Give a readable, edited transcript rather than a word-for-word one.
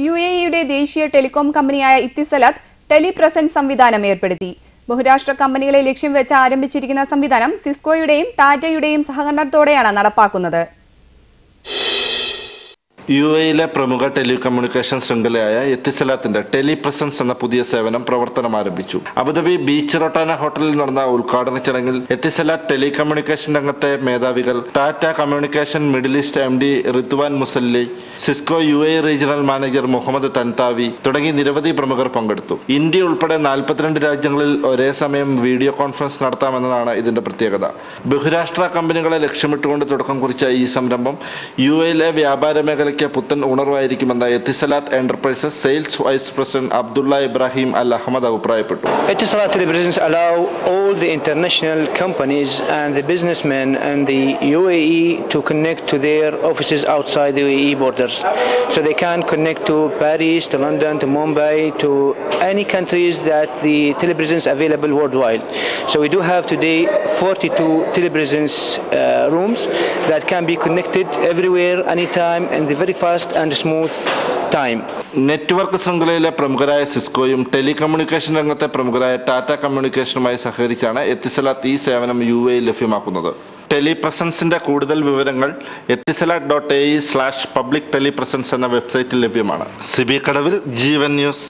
UAEയുടെ ദേശീയ ടെലികോം കമ്പനിയായ ഇത്തിസലാത്ത് ടെലിപ്രസന്റ് സംവിധാനം ഏർപ്പെടുത്തി. ബഹുരാഷ്ട്ര കമ്പനികളെ ലക്ഷ്യം വെച്ച് ആരംഭിച്ചിരിക്കുന്ന സംവിധാനം സിസ്കോയുടെയും ടാറ്റയുടെയും സഹകരണത്തോടെയാണ് നടപ്പാക്കുന്നത്. UAEയിലെ പ്രമുഖ ടെലികമ്മ്യൂണിക്കേഷൻ ശൃംഖലയായ എത്തിസലാത്തിന്റെ ടെലിപ്രസൻസ് എന്ന പുതിയ സേവനം പ്രവർത്തനം ആരംഭിച്ചു. അബുദാബി ബീച്ച് റൊട്ടാന ഹോട്ടലിൽ നടന്ന ഉദ്ഘാടന ചടങ്ങിൽ എത്തിസലാത്ത് ടെലികമ്മ്യൂണിക്കേഷൻ രംഗത്തെ മേധാവികൾ, Tata communication middle east MD Ridwan Musalli, Cisco UAE regional manager Mohammed Tantawi തുടങ്ങി നിരവധി പ്രമുഖർ പങ്കെടുത്തു. ഇന്ത്യ ഉൾപ്പെടെ 42 രാജ്യങ്ങളിൽ ഒരേ സമയം വീഡിയോ കോൺഫറൻസ് നടത്താമെന്നതാണ് ഇതിന്റെ പ്രത്യേകത. ബഹുരാഷ്ട്ര കമ്പനികളെ ലക്ഷ്യമിട്ടുകൊണ്ട് തുടക്കം കുറിച്ച ഈ സംരംഭം UAEയിലെ വ്യാപാര മേഖല പുത്തൻ ഉണർവായിരിക്കുമെന്ന് Etisalat enterprises sales vice president Abdulla Ibrahim Al Ahmed അഭിപ്രായപ്പെട്ടു. Etisalat Telepresence allow all the international companies and the businessmen and the UAE to connect to their offices outside the UAE borders. So they can connect to Paris, to London, to Mumbai, to any countries that the telepresence available worldwide. So we do have today 42 telepresence rooms that can be connected everywhere, anytime, and the very fast and smooth time. Network ശൃംഖലയിലെ പ്രമുഖരായ സിസ്കോയും telecommunication രംഗത്തെ പ്രമുഖരായ ടാറ്റ കമ്മ്യൂണിക്കേഷനുമായി സഹകരിച്ചാണ് Etisalat ഈ സേവനം UAE ലഭ്യമാക്കുന്നത്. ടെലിപ്രസൻസിന്റെ കൂടുതൽ വിവരങ്ങൾ etisalat.ae/public telepresence എന്ന വെബ്സൈറ്റിൽ ലഭ്യമാണ്. സിബി കടവിൽ, ജീവൻ ന്യൂസ്.